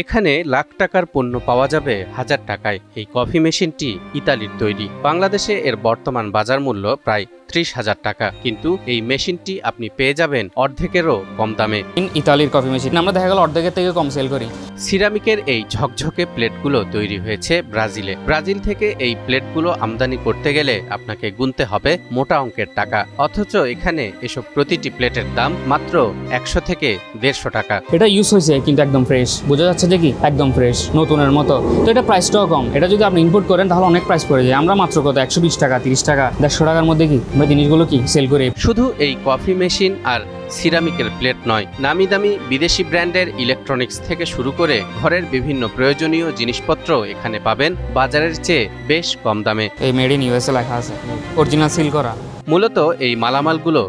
এখানে লাখ টাকার পণ্য পাওয়া যাবে হাজার টাকায়। এই কফি মেশিনটি ইতালির তৈরি। বাংলাদেশে এর বর্তমান বাজার মূল্য প্রায় 30,000 টাকা, কিন্তু এই মেশিনটি আপনি পেয়ে যাবেন অর্ধেকেরও কম দামে। ইতালির কফি মেশিন আমরা দেখা গেল অর্ধেকের থেকে কম সেল করি। সিরামিকের এই ঝকঝকে প্লেটগুলো তৈরি হয়েছে ব্রাজিলে। ব্রাজিল থেকে এই প্লেটগুলো আমদানি করতে গেলে আপনাকে গুনতে হবে মোটা অঙ্কের টাকা, অথচ এখানে এসব প্রতিটি প্লেটের দাম মাত্র 100 থেকে 150 টাকা। এটা ইউজ হয়েছে কিন্তু একদম ফ্রেশ, বোঝা যাচ্ছে যে কি একদম ফ্রেশ নতুনের মতো। তো এটা প্রাইসটাও কম। এটা যদি আপনি ইম্পোর্ট করেন তাহলে অনেক প্রাইস পড়ে যায়। আমরা মাত্র কত 120 টাকা, 30 টাকা, 150 টাকার মধ্যে কি আমরা জিনিসগুলো কি সেল করি। শুধু এই কফি মেশিন আর সিরামিকের প্লেট নয়, নামি দামি বিদেশি ব্র্যান্ডের ইলেকট্রনিক্স থেকে শুরু করে ঘরের বিভিন্ন প্রয়োজনীয় জিনিসপত্র এখানে পাবেন বাজারের চেয়ে বেশ কম দামে। এই মেড ইন ইউএসএ লেখা আছে, অরিজিনাল সিল করা। মূলত এই মালামালগুলো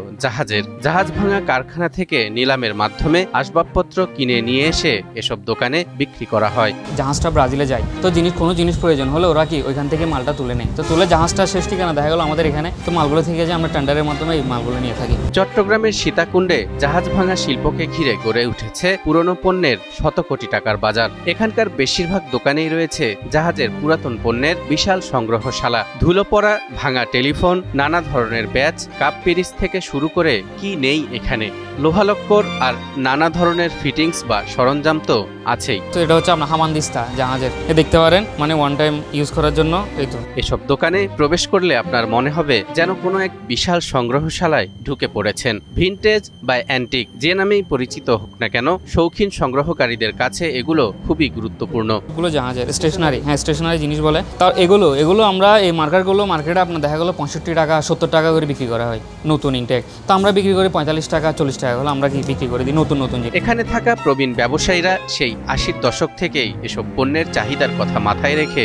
জাহাজ ভাঙা কারখানা থেকে নিলামের মাধ্যমে আসবাবপত্র কিনে নিয়ে এসে এসব দোকানে বিক্রি করা হয়। জাহাজটা ব্রাজিলে যায়, তো কোনো জিনিস প্রয়োজন হলে ওরা কি ওইখান থেকে মালটা তুলে নেয়। তো তুলে জাহাজটা শেষ ঠিকানা দেখা গেল আমাদের এখানে, তো মালগুলো থেকে যে আমরা টেন্ডারের মাধ্যমে এই মালগুলো নিয়ে থাকি। চট্টগ্রামের সীতাকুণ্ডে জাহাজ ভাঙা শিল্পকে ঘিরে গড়ে উঠেছে পুরনো পণ্যের শত কোটি টাকার বাজার। এখানকার বেশিরভাগ দোকানেই রয়েছে জাহাজের পুরাতন পণ্যের বিশাল সংগ্রহশালা। ধুলো পড়া ভাঙা টেলিফোন, নানা ধরনের ব্যাচ, কাপ পিরিচ থেকে শুরু করে কি নেই এখানে। লোহালক্কর আর নানা ধরনের ফিটিংস বা সরঞ্জাম তো আছেই। তো এটা হচ্ছে আপনার হামানদিস্তা জাহাজের, দেখতে পারেন, মানে ওয়ান টাইম ইউজ করার জন্য। এই তো এসব দোকানে প্রবেশ করলে আপনার মনে হবে যেন কোনো এক বিশাল সংগ্রহশালায় ঢুকে পড়েছেন। ভিনটেজ বা অ্যান্টিক যে নামেই পরিচিত হোক না কেন, শৌখিন সংগ্রহকারীদের কাছে এগুলো খুবই গুরুত্বপূর্ণ। এগুলো জাহাজের স্টেশনারি, হ্যাঁ স্টেশনারি জিনিস বলে। তাও এগুলো আমরা এই মার্কেটে আপনার দেখা গেলো 65 টাকা 70 টাকা করে বিক্রি করা হয় নতুন ইনটেক। তো আমরা বিক্রি করি 45 টাকা 40 টাকা হলে আমরা কি বিক্রি করে দিই নতুন। এখানে থাকা প্রবীণ ব্যবসায়ীরা সেই 80-র দশক থেকেই এসব পণ্যের চাহিদার কথা মাথায় রেখে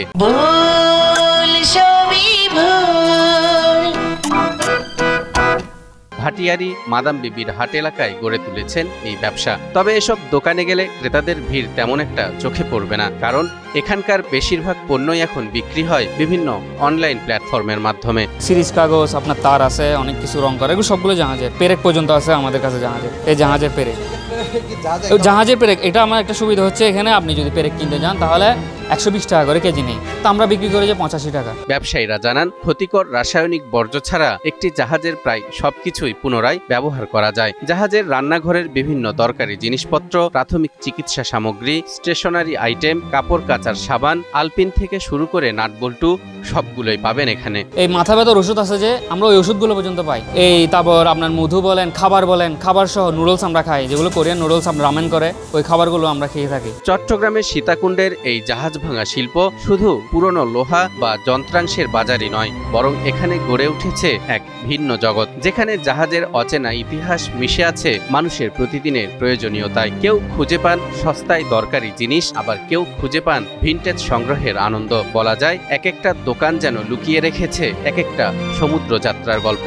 ভাটিয়ারি মাদাম বিবির হাট এলাকায় গড়ে তুলেছেন এই ব্যবসা। তবে এসব দোকানে গেলে ক্রেতাদের ভিড় তেমন একটা চোখে পড়বে না, কারণ এখানকার বেশিরভাগ পণ্যই এখন বিক্রি হয় বিভিন্ন অনলাইন প্ল্যাটফর্মের মাধ্যমে। সিরিজ কাগজ, আপনার তার আছে, অনেক কিছু রং করা, এগুলো সবগুলো জাহাজের। পেরেক পর্যন্ত আছে আমাদের কাছে জাহাজের। এই জাহাজের পেরেক, এটা আমার একটা সুবিধা হচ্ছে, এখানে আপনি যদি পেরেক কিনতে যান তাহলে 120 টাকা করে কেজি নেই, তো আমরা বিক্রি করি যে 85 টাকা। ব্যবসায়ীরা জানান, ক্ষতিকর রাসায়নিক বর্জ্য ছাড়া একটি জাহাজের প্রায় সবকিছুই পুনরায় ব্যবহার করা যায়। জাহাজের রান্নাঘরের বিভিন্ন দরকারি জিনিসপত্র, প্রাথমিক চিকিৎসা সামগ্রী, স্টেশনারি আইটেম, কাপড় কাচার সাবান, আলপিন থেকে শুরু করে নাটবল্টু সবগুলোই পাবেন এখানে। এই মাথা ব্যথার ওষুধ আছে যে, আমরা ওই ওষুধগুলো পর্যন্ত পাই। তারপর আপনার মধু বলেন, খাবার সহ নুডলস আমরা খাই, যেগুলো কোরিয়ান নুডলস আমরা রামেন করে, ওই খাবারগুলো আমরা খেয়ে থাকি। চট্টগ্রামের সীতাকুণ্ডের এই জাহাজ ভাঙা শিল্প শুধু পুরনো লোহা বা যন্ত্রাংশের বাজারই নয়, বরং এখানে গড়ে উঠেছে এক ভিন্ন জগৎ, যেখানে জাহাজের অচেনা ইতিহাস মিশে আছে মানুষের প্রতিদিনের প্রয়োজনীয়তায়। কেউ খুঁজে পান সস্তায় দরকারি জিনিস, আবার কেউ খুঁজে পান ভিনটেজ সংগ্রহের আনন্দ। বলা যায় এক একটা দোকান যেন লুকিয়ে রেখেছে এক একটা সমুদ্র যাত্রার গল্প।